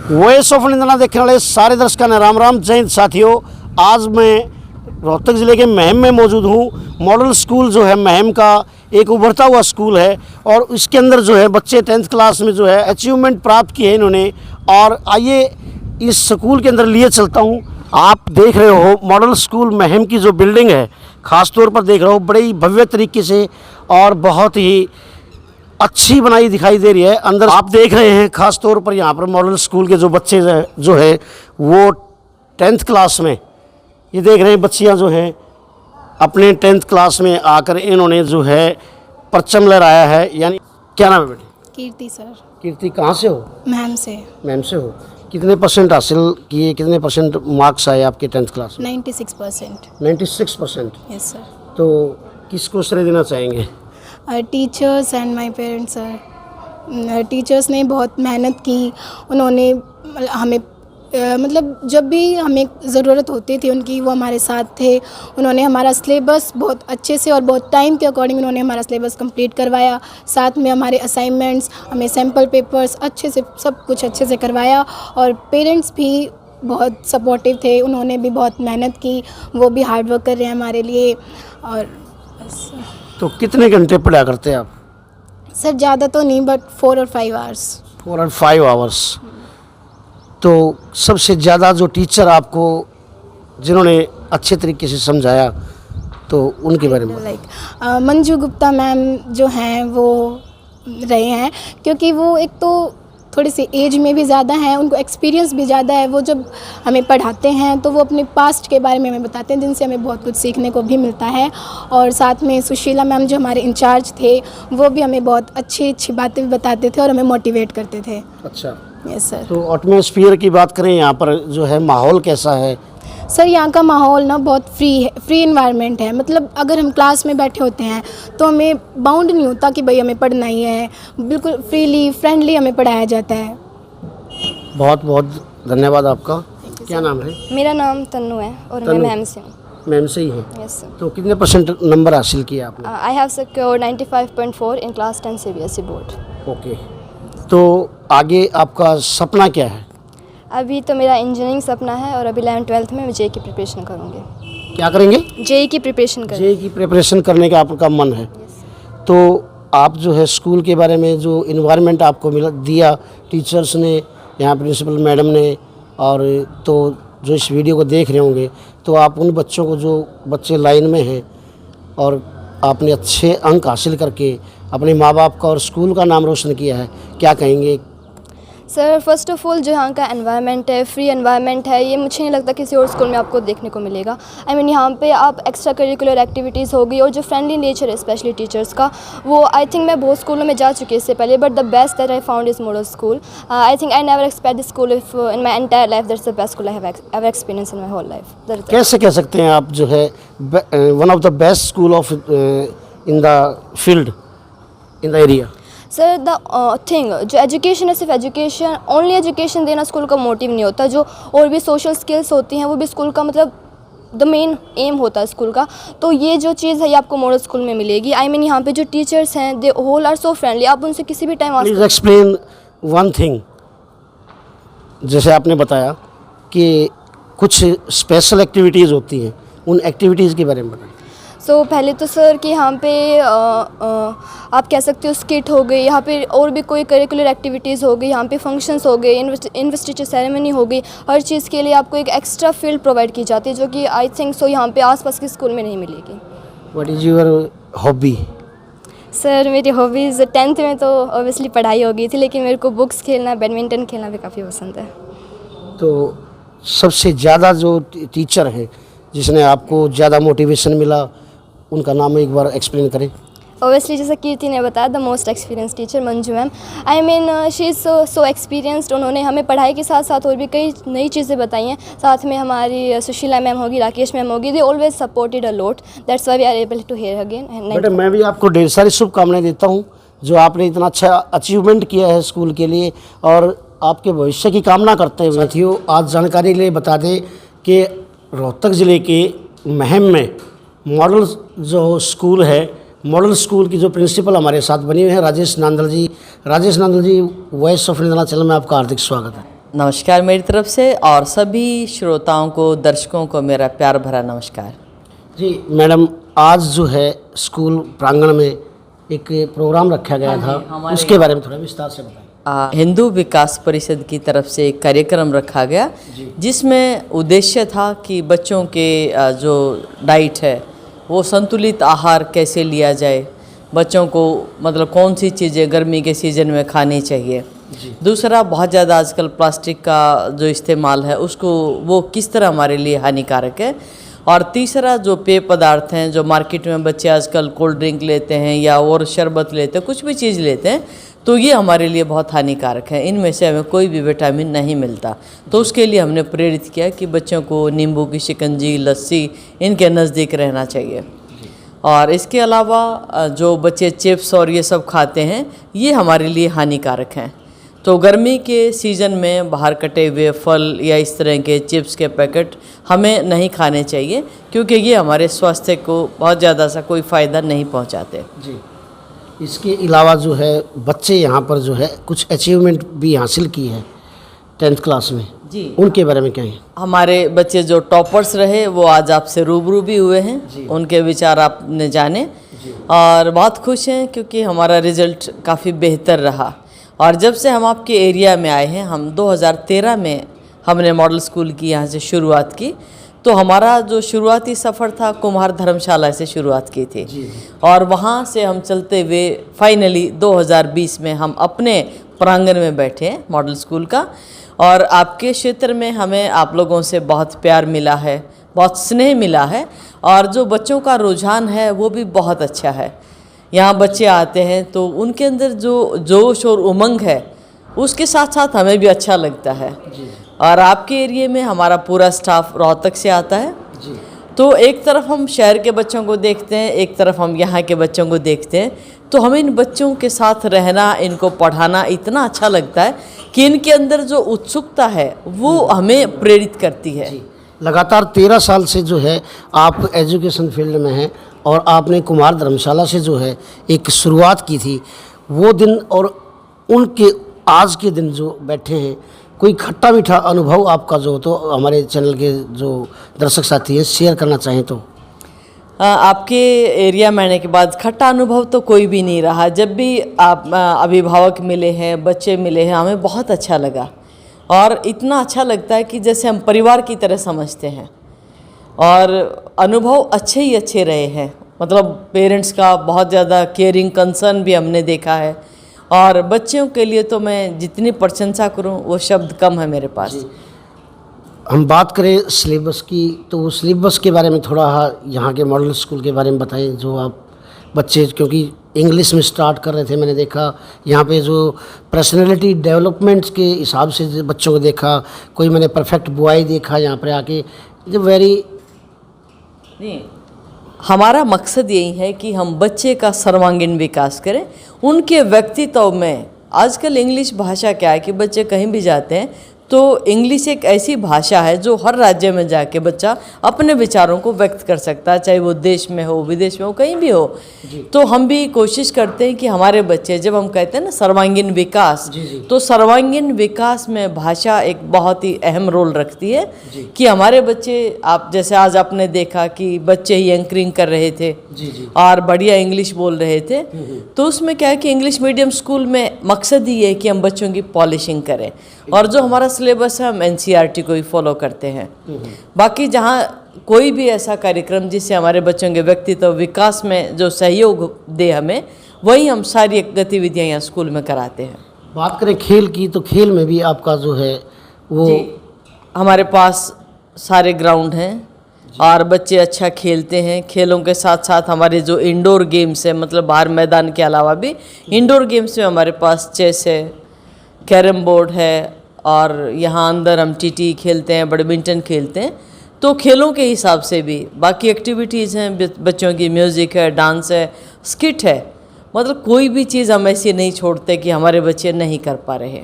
Voice of निंदना देखने वाले सारे दर्शकों ने राम राम। जय हिंद साथियों, आज मैं रोहतक ज़िले के महम में मौजूद हूँ। मॉडल स्कूल जो है महम का एक उभरता हुआ स्कूल है और इसके अंदर जो है बच्चे 10th क्लास में जो है अचीवमेंट प्राप्त की है इन्होंने। और आइए इस स्कूल के अंदर लिए चलता हूँ। आप देख रहे हो मॉडल स्कूल महम की जो बिल्डिंग है, ख़ास तौर पर देख रहे हो बड़े ही भव्य तरीके से और बहुत ही अच्छी बनाई दिखाई दे रही है। अंदर आप देख रहे हैं ख़ास तौर पर यहाँ पर मॉडल स्कूल के जो बच्चे जो है वो 10th क्लास में, ये देख रहे हैं बच्चियाँ जो हैं अपने 10th क्लास में आकर इन्होंने जो है परचम लहराया है। यानी क्या नाम है बेटी? कीर्ति सर। कीर्ति, कहाँ से हो? मैम से। मैम से हो। कितने परसेंट हासिल किए, कितने परसेंट मार्क्स आए आपके 10th क्लास में? 96%। 96%। Yes sir. तो किसको श्रेय देना चाहेंगे? Teachers and my parents sir. Teachers ने बहुत मेहनत की। उन्होंने हमें मतलब जब भी हमें ज़रूरत होती थी उनकी, वो हमारे साथ थे। उन्होंने हमारा सिलेबस बहुत अच्छे से और बहुत टाइम के अकॉर्डिंग उन्होंने हमारा सिलेबस कंप्लीट करवाया। साथ में हमारे असाइनमेंट्स, हमें सैम्पल पेपर्स अच्छे से सब कुछ अच्छे से करवाया। और पेरेंट्स भी बहुत सपोर्टिव थे, उन्होंने भी बहुत मेहनत की। वो भी हार्ड वर्क कर रहे हैं हमारे लिए। और बस। तो कितने घंटे पढ़ा करते हैं आप? सर ज़्यादा तो नहीं, बट 4 और 5 आवर्स। 4 और 5 आवर्स। तो सबसे ज़्यादा जो टीचर आपको जिन्होंने अच्छे तरीके से समझाया तो उनके बारे में? मंजू गुप्ता मैम जो हैं वो रहे हैं, क्योंकि वो एक तो थोड़ी सी एज में भी ज़्यादा हैं, उनको एक्सपीरियंस भी ज़्यादा है। वो जब हमें पढ़ाते हैं तो वो अपने पास्ट के बारे में हमें बताते हैं, जिनसे हमें बहुत कुछ सीखने को भी मिलता है। और साथ में सुशीला मैम जो हमारे इंचार्ज थे, वो भी हमें बहुत अच्छी अच्छी बातें भी बताते थे और हमें मोटिवेट करते थे। अच्छा। Yes sir. तो एटमॉस्फेयर की बात करें, यहाँ पर जो है माहौल कैसा है? सर यहाँ का माहौल ना बहुत फ्री इन्वायरमेंट है। मतलब अगर हम क्लास में बैठे होते हैं तो हमें बाउंड नहीं होता कि भाई हमें पढ़ना ही है। बिल्कुल फ्रीली फ्रेंडली हमें पढ़ाया जाता है। बहुत बहुत धन्यवाद आपका। क्या नाम है? मेरा नाम तन्नू है और मैं मैम से हूँ। मैम से ही है? Yes sir. तो कितने परसेंट नंबर हासिल किए आपने? I have secured 95.4 in class 10 CBSE board. Okay. तो आगे आपका सपना क्या है? अभी तो मेरा इंजीनियरिंग सपना है और अभी 11th-12th में जेई की प्रिपरेशन करूँगी। क्या करेंगे? जेई की प्रिपरेशन करूँगी। जेई की प्रिपरेशन करने का आपका मन है? तो आप जो है स्कूल के बारे में जो इन्वायरमेंट आपको दिया टीचर्स ने, यहाँ प्रिंसिपल मैडम ने, और तो जो इस वीडियो को देख रहे होंगे, तो आप उन बच्चों को, जो बच्चे लाइन में हैं और आपने अच्छे अंक हासिल करके अपने माँ बाप का और स्कूल का नाम रोशन किया है, क्या कहेंगे? सर फर्स्ट ऑफ ऑल जो यहाँ का एनवायरनमेंट है, फ्री एनवायरनमेंट है, ये मुझे नहीं लगता किसी और स्कूल में आपको देखने को मिलेगा। आई मीन यहाँ पे आप एक्स्ट्रा करिकुलर एक्टिविटीज़ होगी और जो फ्रेंडली नेचर है स्पेशली टीचर्स का, वो आई थिंक मैं बहुत स्कूलों में जा चुकी हूँ इससे पहले, but the best that I found is model school. I think I never expect this school if in my entire life. That's the best school I have ever experience in my whole life. कैसे कह सकते हैं आप जो है one of the best school of in the field, in the area? Sir the thing, जो education है सिर्फ एजुकेशन, ओनली एजुकेशन देना स्कूल का मोटिव नहीं होता। जो और भी सोशल स्किल्स होती हैं वो भी स्कूल का मतलब द मेन एम होता है स्कूल का। तो ये जो चीज़ है ये आपको मॉडल स्कूल में मिलेगी। आई मीन यहाँ पे जो टीचर्स हैं दे होल आर सो फ्रेंडली। आप उनसे किसी भी time please explain one thing. जैसे आपने बताया कि कुछ स्पेशल एक्टिविटीज़ होती हैं, उन एक्टिविटीज़ के बारे में बताएं। सो पहले तो सर कि यहाँ पे आप कह सकते हो स्किट हो गई, यहाँ पे और भी कोई करिकुलर एक्टिविटीज़ हो गई, यहाँ पे फंक्शंस हो गए, इन्वेस्टिचर सेरेमनी हो गई। हर चीज़ के लिए आपको एक एक्स्ट्रा फील्ड प्रोवाइड की जाती है, जो कि आई थिंक सो यहाँ पे आसपास के स्कूल में नहीं मिलेगी। What is your hobby? Sir मेरी हॉबीज़ 10th में तो ऑब्वियसली पढ़ाई हो गई थी, लेकिन मेरे को बुक्स खेलना, बैडमिंटन खेलना भी काफ़ी पसंद है। तो सबसे ज़्यादा जो टीचर है जिसने आपको ज़्यादा मोटिवेशन मिला, उनका नाम एक बार एक्सप्लेन करें। ऑब्वियसली जैसा कीर्ति ने बताया, the most experience teacher Manju ma'am. I mean she is so experienced. उन्होंने हमें पढ़ाई के साथ साथ और भी कई नई चीज़ें बताई हैं। साथ में हमारी सुशीला मैम होगी, राकेश मैम होगी, they always supported a lot. That's why we are able to here again. बेटा मैं भी आपको ढेर सारी शुभकामनाएं देता हूँ जो आपने इतना अच्छा अचीवमेंट किया है स्कूल के लिए, और आपके भविष्य की कामना करते हैं। साथियों, आज जानकारी के लिए बता दें कि रोहतक ज़िले के महम में मॉडल जो स्कूल है, मॉडल स्कूल की जो प्रिंसिपल हमारे साथ बनी हुई है राजेश नांदल जी। राजेश नांदल जी, वॉइस ऑफ निंदना चैनल में आपका हार्दिक स्वागत है। नमस्कार मेरी तरफ से, और सभी श्रोताओं को, दर्शकों को मेरा प्यार भरा नमस्कार। जी मैडम, आज जो है स्कूल प्रांगण में एक प्रोग्राम रखा गया था, उसके बारे में थोड़ा विस्तार से बताएं। हिंदू विकास परिषद की तरफ से एक कार्यक्रम रखा गया जिसमें उद्देश्य था कि बच्चों के जो डाइट है वो संतुलित आहार कैसे लिया जाए, बच्चों को मतलब कौन सी चीज़ें गर्मी के सीज़न में खानी चाहिए। दूसरा, बहुत ज़्यादा आजकल प्लास्टिक का जो इस्तेमाल है उसको वो किस तरह हमारे लिए हानिकारक है। और तीसरा, जो पेय पदार्थ हैं जो मार्केट में बच्चे आजकल कोल्ड ड्रिंक लेते हैं या और शरबत लेते हैं, कुछ भी चीज़ लेते हैं, तो ये हमारे लिए बहुत हानिकारक है। इनमें से हमें कोई भी विटामिन नहीं मिलता। तो उसके लिए हमने प्रेरित किया कि बच्चों को नींबू की शिकंजी, लस्सी इनके नज़दीक रहना चाहिए। और इसके अलावा जो बच्चे चिप्स और ये सब खाते हैं ये हमारे लिए हानिकारक हैं। तो गर्मी के सीज़न में बाहर कटे हुए फल या इस तरह के चिप्स के पैकेट हमें नहीं खाने चाहिए, क्योंकि ये हमारे स्वास्थ्य को बहुत ज़्यादा सा कोई फ़ायदा नहीं पहुंचाते। जी, इसके अलावा जो है बच्चे यहाँ पर जो है कुछ अचीवमेंट भी हासिल की है 10th क्लास में जी, उनके बारे में क्या है? हमारे बच्चे जो टॉपर्स रहे वो आज आपसे रूबरू भी हुए हैं, उनके विचार आपने जाने और बहुत खुश हैं क्योंकि हमारा रिज़ल्ट काफ़ी बेहतर रहा। और जब से हम आपके एरिया में आए हैं, हम 2013 में हमने मॉडल स्कूल की यहाँ से शुरुआत की। तो हमारा जो शुरुआती सफ़र था कुम्हार धर्मशाला से शुरुआत की थी और वहाँ से हम चलते हुए फाइनली 2020 में हम अपने प्रांगण में बैठे हैं मॉडल स्कूल का। और आपके क्षेत्र में हमें आप लोगों से बहुत प्यार मिला है, बहुत स्नेह मिला है और जो बच्चों का रुझान है वो भी बहुत अच्छा है। यहाँ बच्चे आते हैं तो उनके अंदर जो जोश और उमंग है उसके साथ साथ हमें भी अच्छा लगता है। और आपके एरिया में हमारा पूरा स्टाफ रोहतक से आता है तो एक तरफ हम शहर के बच्चों को देखते हैं, एक तरफ हम यहाँ के बच्चों को देखते हैं। तो हमें इन बच्चों के साथ रहना, इनको पढ़ाना इतना अच्छा लगता है कि इनके अंदर जो उत्सुकता है वो हमें प्रेरित करती है। लगातार 13 साल से जो है आप एजुकेशन फील्ड में हैं और आपने कुमार धर्मशाला से जो है एक शुरुआत की थी, वो दिन और उनके आज के दिन जो बैठे हैं, कोई खट्टा मीठा अनुभव आपका जो तो हमारे चैनल के जो दर्शक साथी हैं शेयर करना चाहें तो? आपके एरिया में आने के बाद खट्टा अनुभव तो कोई भी नहीं रहा। जब भी आप अभिभावक मिले हैं, बच्चे मिले हैं, हमें बहुत अच्छा लगा और इतना अच्छा लगता है कि जैसे हम परिवार की तरह समझते हैं। और अनुभव अच्छे ही अच्छे रहे हैं, मतलब पेरेंट्स का बहुत ज़्यादा केयरिंग कंसर्न भी हमने देखा है। और बच्चों के लिए तो मैं जितनी प्रशंसा करूं वो शब्द कम है मेरे पास। हम बात करें सिलेबस की, तो सिलेबस के बारे में थोड़ा यहाँ के मॉडल स्कूल के बारे में बताएं। जो आप बच्चे क्योंकि इंग्लिश में स्टार्ट कर रहे थे, मैंने देखा यहाँ पे जो पर्सनैलिटी डेवलपमेंट के हिसाब से जो बच्चों को देखा, कोई मैंने परफेक्ट बॉय देखा यहाँ पर आके, जो वेरी नहीं, हमारा मकसद यही है कि हम बच्चे का सर्वांगीण विकास करें, उनके व्यक्तित्व में। आजकल इंग्लिश भाषा क्या है कि बच्चे कहीं भी जाते हैं तो इंग्लिश एक ऐसी भाषा है जो हर राज्य में जाके बच्चा अपने विचारों को व्यक्त कर सकता है, चाहे वो देश में हो, विदेश में हो, कहीं भी हो। तो हम भी कोशिश करते हैं कि हमारे बच्चे, जब हम कहते हैं ना सर्वांगीण विकास, तो सर्वांगीण विकास में भाषा एक बहुत ही अहम रोल रखती है कि हमारे बच्चे, आप जैसे आज आपने देखा कि बच्चे ही एंकरिंग कर रहे थे और बढ़िया इंग्लिश बोल रहे थे। तो उसमें क्या है कि इंग्लिश मीडियम स्कूल में मकसद ही है कि हम बच्चों की पॉलिशिंग करें और जो हमारा सिलेबस है हम एनसीईआरटी को ही फॉलो करते हैं। बाकी जहाँ कोई भी ऐसा कार्यक्रम जिससे हमारे बच्चों के व्यक्तित्व विकास में जो सहयोग दे हमें, वही हम सारी गतिविधियाँ यहाँ स्कूल में कराते हैं। बात करें खेल की, तो खेल में भी आपका जो है वो हमारे पास सारे ग्राउंड हैं और बच्चे अच्छा खेलते हैं। खेलों के साथ साथ हमारे जो इंडोर गेम्स है, मतलब बाहर मैदान के अलावा भी इंडोर गेम्स में हमारे पास चेस है, कैरम बोर्ड है और यहाँ अंदर हम टीटी खेलते हैं, बैडमिंटन खेलते हैं। तो खेलों के हिसाब से भी बाकी एक्टिविटीज़ हैं, बच्चों की म्यूज़िक है, डांस है, स्किट है, मतलब कोई भी चीज़ हम ऐसी नहीं छोड़ते कि हमारे बच्चे नहीं कर पा रहे।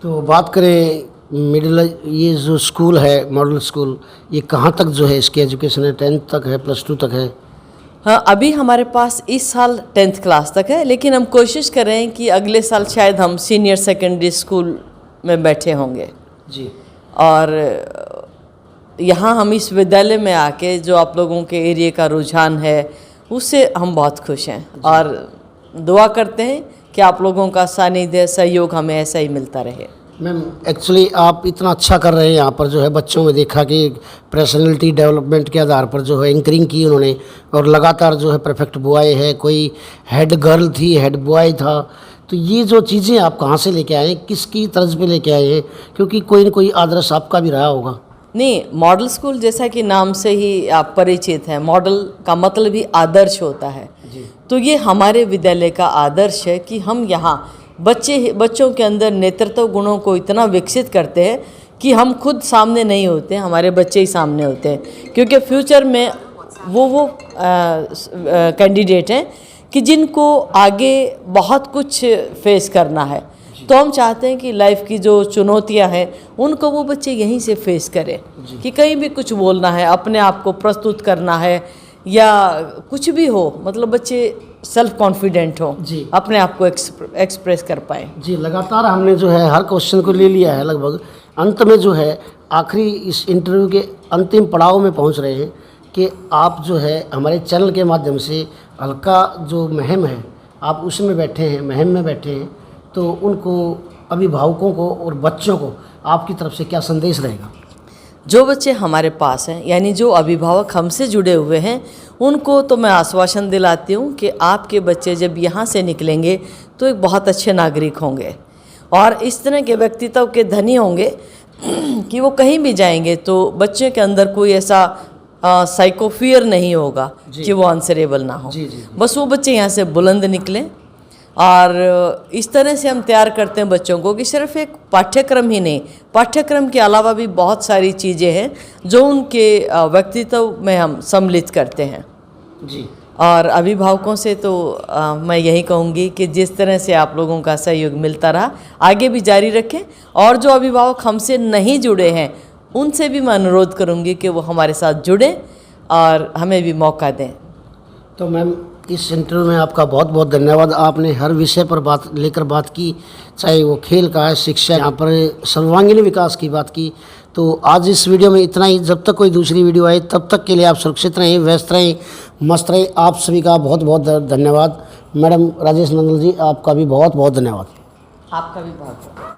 तो बात करें मिडिल, ये जो स्कूल है मॉडल स्कूल, ये कहाँ तक जो है इसकी एजुकेशन है? 10th तक है, +2 तक है? हाँ, अभी हमारे पास इस साल 10th क्लास तक है, लेकिन हम कोशिश कर रहे हैं कि अगले साल शायद हम सीनियर सेकेंडरी स्कूल में बैठे होंगे। जी। और यहाँ हम इस विद्यालय में आके जो आप लोगों के एरिया का रुझान है उससे हम बहुत खुश हैं और दुआ करते हैं कि आप लोगों का सानिध्य सहयोग हमें ऐसा ही मिलता रहे। मैम एक्चुअली आप इतना अच्छा कर रहे हैं यहाँ पर जो है बच्चों में देखा कि पर्सनैलिटी डेवलपमेंट के आधार पर जो है एंकरिंग की उन्होंने और लगातार जो है परफेक्ट बॉय है, कोई हेड गर्ल थी, हेड बॉय था। तो ये जो चीज़ें आप कहाँ से लेके आए हैं, किसकी तर्ज पे लेके आए हैं, क्योंकि कोई न कोई आदर्श आपका भी रहा होगा। नहीं, मॉडल स्कूल जैसा कि नाम से ही आप परिचित हैं, मॉडल का मतलब ही आदर्श होता है। तो ये हमारे विद्यालय का आदर्श है कि हम यहाँ बच्चों के अंदर नेतृत्व गुणों को इतना विकसित करते हैं कि हम खुद सामने नहीं होते, हमारे बच्चे ही सामने होते हैं, क्योंकि फ्यूचर में वो कैंडिडेट हैं कि जिनको आगे बहुत कुछ फेस करना है। तो हम चाहते हैं कि लाइफ की जो चुनौतियां हैं उनको वो बच्चे यहीं से फेस करें, कि कहीं भी कुछ बोलना है, अपने आप को प्रस्तुत करना है या कुछ भी हो, मतलब बच्चे सेल्फ कॉन्फिडेंट हो, अपने आप को एक्सप्रेस कर पाए। जी, लगातार हमने जो है हर क्वेश्चन को ले लिया है लगभग। अंत में जो है आखिरी इस इंटरव्यू के अंतिम पड़ाव में पहुंच रहे हैं कि आप जो है हमारे चैनल के माध्यम से हल्का जो महम है आप उसमें बैठे हैं, महम में बैठे हैं, तो उनको अभिभावकों को और बच्चों को आपकी तरफ से क्या संदेश रहेगा? जो बच्चे हमारे पास हैं, यानी जो अभिभावक हमसे जुड़े हुए हैं, उनको तो मैं आश्वासन दिलाती हूँ कि आपके बच्चे जब यहाँ से निकलेंगे तो एक बहुत अच्छे नागरिक होंगे और इस तरह के व्यक्तित्व के धनी होंगे कि वो कहीं भी जाएंगे तो बच्चे के अंदर कोई ऐसा साइकोफियर नहीं होगा कि वो आंसरेबल ना हो। बस वो बच्चे यहाँ से बुलंद निकलें। और इस तरह से हम तैयार करते हैं बच्चों को कि सिर्फ एक पाठ्यक्रम ही नहीं, पाठ्यक्रम के अलावा भी बहुत सारी चीज़ें हैं जो उनके व्यक्तित्व में हम सम्मिलित करते हैं। जी। और अभिभावकों से तो मैं यही कहूँगी कि जिस तरह से आप लोगों का सहयोग मिलता रहा आगे भी जारी रखें, और जो अभिभावक हमसे नहीं जुड़े हैं उनसे भी मैं अनुरोध करूँगी कि वो हमारे साथ जुड़ें और हमें भी मौका दें। तो मैम इस इंटरव्यू में आपका बहुत बहुत धन्यवाद। आपने हर विषय पर बात की, चाहे वो खेल का है, शिक्षा, यहाँ पर सर्वांगीण विकास की बात की। तो आज इस वीडियो में इतना ही। जब तक कोई दूसरी वीडियो आए तब तक के लिए आप सुरक्षित रहें, व्यस्त रहें, मस्त रहें। आप सभी का बहुत बहुत धन्यवाद। मैडम राजेश नंदल जी, आपका भी बहुत बहुत धन्यवाद। आपका भी बहुत बहुत